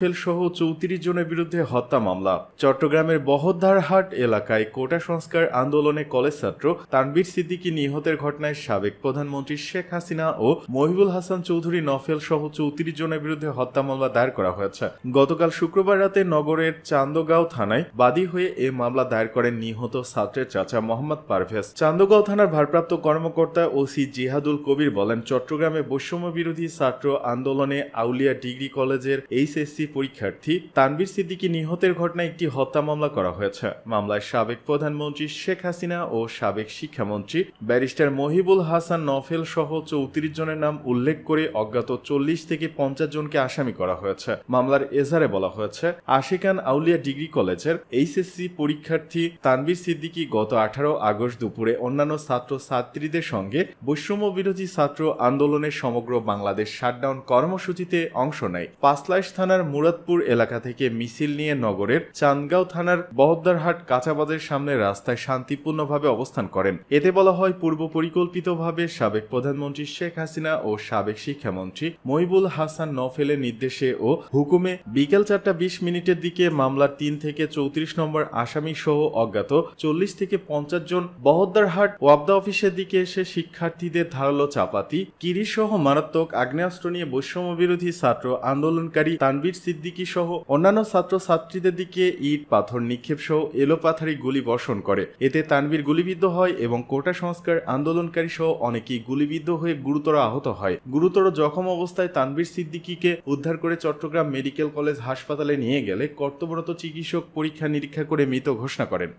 সহ ৩৪ জনের বিরুদ্ধে হত্যা মামলা। চট্টগ্রামের বহদ্দারহাট এলাকায় কোটা সংস্কার আন্দোলনে কলেজ ছাত্র তানভীর সিদ্দিকী নিহতের ঘটনায় সাবেক প্রধানমন্ত্রী শেখ হাসিনা ও মহিবুল হাসান চৌধুরী নফেল সহ ৩৪ জনের বিরুদ্ধে হত্যা মামলা দায়ের করা হয়েছে। গতকাল শুক্রবার রাতে নগরের চান্দগাঁও থানায় বাদী হয়ে এ মামলা দায়ের করেন নিহত ছাত্রের চাচা মোহাম্মদ পারভেজ। চান্দগাঁও থানার ভারপ্রাপ্ত কর্মকর্তা ওসি জিহাদুল কবির বলেন, চট্টগ্রামে বৈষম্য বিরোধী ছাত্র আন্দোলনে আউলিয়া ডিগ্রি কলেজের এইচএসসি পরীক্ষার্থী তানভীর সিদ্দিকী নিহতের ঘটনায় একটি হত্যা মামলা করা হয়েছে। মামলায় সাবেক প্রধানমন্ত্রী শেখ হাসিনা ও সাবেক শিক্ষামন্ত্রী ব্যারিস্টার মহিবুল হাসান নফেল সহ ৩৪ জনের নাম উল্লেখ করে অজ্ঞাত ৪০ থেকে ৫০ জনকে আসামি করা হয়েছে। মামলার এজাহারে বলা হয়েছে, আশিকান আউলিয়া ডিগ্রি কলেজের এইচএসসি পরীক্ষার্থী তানভীর সিদ্দিকী গত ১৮ আগস্ট দুপুরে অন্যান্য ছাত্র ছাত্রীদের সঙ্গে বৈষম্য বিরোধী ছাত্র আন্দোলনের সমগ্র বাংলাদেশ শাটডাউন কর্মসূচিতে অংশ নেয়। পাঁচলাইশ থানার মুরাদপুর এলাকা থেকে মিছিল নিয়ে নগরের চান্দগাঁও থানার বহদ্দারহাট কাঁচাবাজারের সামনে রাস্তায় শান্তিপূর্ণভাবে অবস্থান করেন। এতে বলা হয়, পূর্ব পরিকল্পিতভাবে সাবেক প্রধানমন্ত্রী শেখ হাসিনা ও সাবেক শিক্ষামন্ত্রী মহিবুল হাসান নফেলের নির্দেশে ও হুকুমে বিকেল ৪:২০ দিকে মামলার ৩ থেকে ৩৪ নম্বর আসামি সহ অজ্ঞাত ৪০ থেকে ৫০ জন বহদ্দারহাট ওয়াপদা অফিসের দিকে এসে শিক্ষার্থীদের ধারালো চাপাতি, কিরিচ সহ মারাত্মক আগ্নেয়াস্ত্র নিয়ে বৈষম্য বিরোধী ছাত্র আন্দোলনকারী তানভীর সিদ্দিকী সহ অন্যান্য ছাত্র ছাত্রীদের দিকে ইট পাথর নিক্ষেপ সহ এলোপাথারি গুলি বর্ষণ করে। এতে তানভীর গুলিবিদ্ধ হয় এবং কোটা সংস্কার আন্দোলনকারী সহ অনেকেই গুলিবিদ্ধ হয়ে গুরুতর আহত হয়। গুরুতর জখম অবস্থায় তানভীর সিদ্দিকীকে উদ্ধার করে চট্টগ্রাম মেডিকেল কলেজ হাসপাতালে নিয়ে গেলে কর্তব্যরত চিকিৎসক পরীক্ষা নিরীক্ষা করে মৃত ঘোষণা করেন।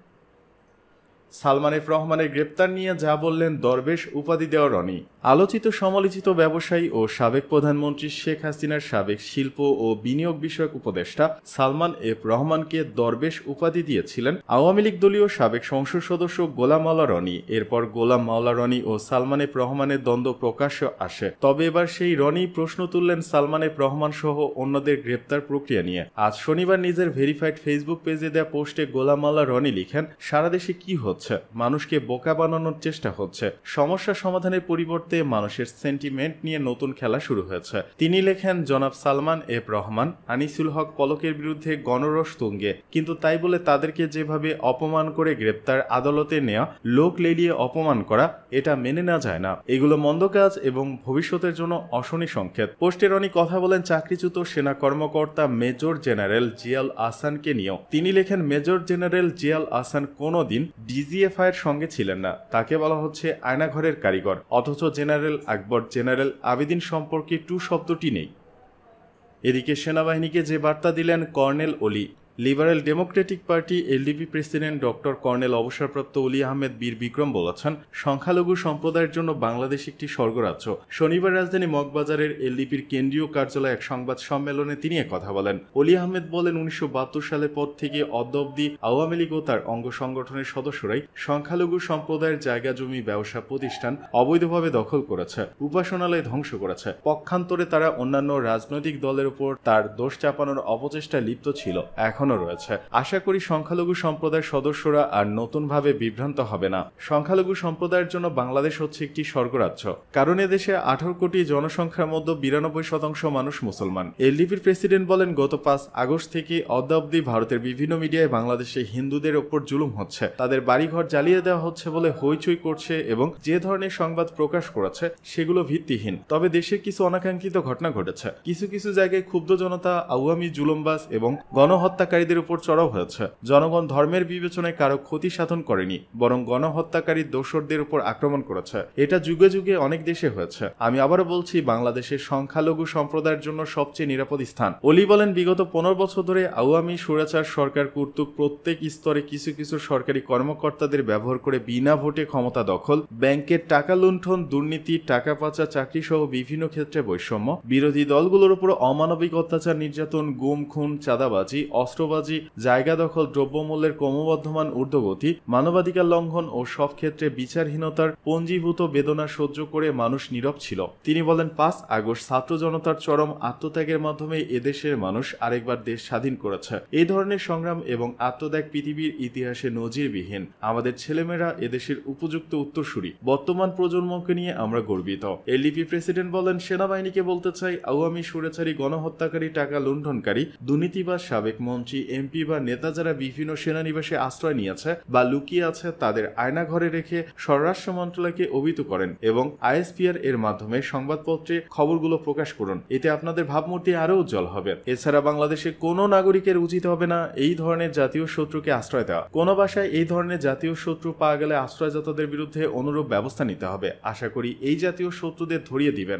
সালমান এফ রহমানের গ্রেপ্তার নিয়ে যা বললেন দরবেশ উপাধি দেওয়া রনি। আলোচিত সমালোচিত ব্যবসায়ী ও সাবেক প্রধানমন্ত্রী শেখ হাসিনার সাবেক শিল্প ও বিনিয়োগ বিষয়ক উপদেষ্টা সালমান এফ রহমানকে দরবেশ উপাধি দিয়েছিলেন আওয়ামী লীগ দলীয় সাবেক সংসদ সদস্য গোলাম মাওলা রনি। এরপর গোলাম মাওলা রনি ও সালমান এফ রহমানের দ্বন্দ্ব প্রকাশ্য আসে। তবে এবার সেই রনি প্রশ্ন তুললেন সালমান এফ রহমান সহ অন্যদের গ্রেপ্তার প্রক্রিয়া নিয়ে। আজ শনিবার নিজের ভেরিফাইড ফেসবুক পেজে দেওয়া পোস্টে গোলাম মাওলা রনি লিখেন, সারা দেশে কি হচ্ছে? মানুষকে বোকা বানানোর চেষ্টা হচ্ছে। সমস্যা সমাধানের পরিবর্তে মানুষের সেন্টিমেন্ট নিয়ে নতুন খেলা শুরু হয়েছে। তিনি লেখেন, জনাব সালমান এফ রহমান, আনিসুল হক পলকের বিরুদ্ধে গণরোষ তুঙ্গে, কিন্তু তাই বলে তাদেরকে যেভাবে অপমান করে গ্রেপ্তার, আদালতে নেওয়া, লোক লেলিয়ে অপমান করা, এটা মেনে নেওয়া যায় না। এগুলো মন্দ কাজ এবং ভবিষ্যতের জন্য অশনি সংকেত। পোস্টের অনেক কথা বলেন চাকরিচ্যুত সেনা কর্মকর্তা মেজর জেনারেল জিয়াল আহসানকে নিয়েও। তিনি লেখেন, মেজর জেনারেল জিয়াল আহসান কোনোদিন ডিজিএফআই এর সঙ্গে ছিলেন না। তাকে বলা হচ্ছে আয়নাঘরের কারিগর, অথচ জেনারেল আকবর, জেনারেল আবেদিন সম্পর্কে টু শব্দটি নেই। এদিকে সেনাবাহিনীকে যে বার্তা দিলেন কর্নেল অলি। Liberal Democratic party LDP president doctor colonel অবসরপ্রাপ্ত অলি আহমেদ বীর বিক্রম বলেছেন, সংখ্যালঘু সম্প্রদায়ের জন্য বাংলাদেশ একটি স্বর্গরাজ্য। শনিবার রাজধানী মগবাজারের এলডিপির কেন্দ্রীয় কার্যালয়ে এক সংবাদ সম্মেলনে তিনি কথা বলেন। অলি আহমেদ বলেন, ১৯৭২ সালের পর থেকে অদ্যাবধি আওয়ামী লীগ ও তার অঙ্গ সংগঠনের সদস্যরাই সংখ্যালঘু সম্প্রদায়ের জায়গা জমি, ব্যবসা প্রতিষ্ঠান অবৈধভাবে দখল করেছে, উপাসনালয় ধ্বংস করেছে। পক্ষান্তরে তারা অন্যান্য রাজনৈতিক দলের উপর তার দোষ চাপানোর অপচেষ্টায় লিপ্ত ছিল, এখন রয়েছে। আশা করি সংখ্যালঘু সম্প্রদায়ের সদস্যরা আর নতুনভাবে বিভ্রান্ত হবে না। সংখ্যালঘু সম্প্রদায়ের জন্য বাংলাদেশ হচ্ছে একটি স্বর্গরাজ্য, কারণ এদেশে ১৮ কোটি জনসংখ্যার মধ্যে ৯২% মানুষ মুসলমান। এলডিপির প্রেসিডেন্ট বলেন, গত ৫ আগস্ট থেকে অদ্যাবধি ভারতের বিভিন্ন মিডিয়ায় বাংলাদেশে হিন্দুদের ওপর জুলুম হচ্ছে, তাদের বাড়িঘর জ্বালিয়ে দেওয়া হচ্ছে বলে হইচই করছে এবং যে ধরনের সংবাদ প্রকাশ করেছে সেগুলো ভিত্তিহীন। তবে দেশে কিছু অনাকাঙ্ক্ষিত ঘটনা ঘটেছে। কিছু কিছু জায়গায় ক্ষুব্ধ জনতা আওয়ামী জুলুমবাজ এবং গণহত্যাকারীদের উপর চড়াও হয়েছে। জনগণ ধর্মের বিবেচনায় কারো ক্ষতি সাধন করেনি, বরং গণহত্যাকারী দোসরদের উপর আক্রমণ করেছে। এটা যুগে যুগে অনেক দেশে হয়েছে। আমি আবারও বলছি, বাংলাদেশের সংখ্যালঘু সম্প্রদায়ের জন্য সবচেয়ে নিরাপদ স্থান। অলি বলেন, বিগত ১৫ বছর ধরে আওয়ামী স্বৈরাচার সরকার কর্তৃক প্রত্যেক স্তরে কিছু কিছু সরকারি কর্মকর্তাদের ব্যবহার করে বিনা ভোটে ক্ষমতা দখল, ব্যাংকের টাকা লুণ্ঠন, দুর্নীতি, টাকা পাচার, চাকরি সহ বিভিন্ন ক্ষেত্রে বৈষম্য, বিরোধী দলগুলোর উপর অমানবিক অত্যাচার, নির্যাতন, গুম খুন, চাঁদাবাজি, অস্ত্র রাষ্ট্রবাজি, জায়গা দখল, দ্রব্যমূল্যের ক্রমবর্ধমান ঊর্ধ্বগতি, মানবাধিকার লঙ্ঘন ও সব ক্ষেত্রে বিচারহীনতার পঞ্জীভূত বেদনা সহ্য করে মানুষ নীরব ছিল। তিনি বলেন, 5 আগস্ট ছাত্র জনতার চরম আত্মত্যাগের মাধ্যমে এদেশের মানুষ আরেকবার দেশ স্বাধীন করেছে। এই ধরনের সংগ্রাম এবং আত্মত্যাগ পৃথিবীর ইতিহাসে নজিরবিহীন। আমাদের ছেলেমেয়েরা এদেশের উপযুক্ত উত্তরসূরি। বর্তমান প্রজন্মকে নিয়ে আমরা গর্বিত। এলডিপি প্রেসিডেন্ট বলেন, সেনাবাহিনীকে বলতে চাই, আওয়ামী স্বৈরাচারী, গণহত্যাকারী, টাকা লুণ্ঠনকারী, দুর্নীতিবাজ, সাবেক মন্ত্রী, এমপি বা নেতা যারা বিভিন্ন সেনানিবাসে আশ্রয় নিয়েছে বা লুকিয়ে আছে তাদের আয়নাঘরে রেখে স্বরাষ্ট্র মন্ত্রণালয়কে অভিহিত করেন এবং আইএসপিআর এর মাধ্যমে সংবাদপত্রে খবরগুলো প্রকাশ করুন। এতে আপনাদের ভাবমূর্তি আরো উজ্জ্বল হবে। এছাড়া বাংলাদেশে কোনো নাগরিকের উচিত হবে না এই ধরনের জাতীয় শত্রুকে আশ্রয় দেওয়া। কোনো বাসায় এই ধরনের জাতীয় শত্রু পাওয়া গেলে আশ্রয়দাতাদের বিরুদ্ধে অনুরূপ ব্যবস্থা নিতে হবে। আশা করি এই জাতীয় শত্রুদের ধরিয়ে দিবেন।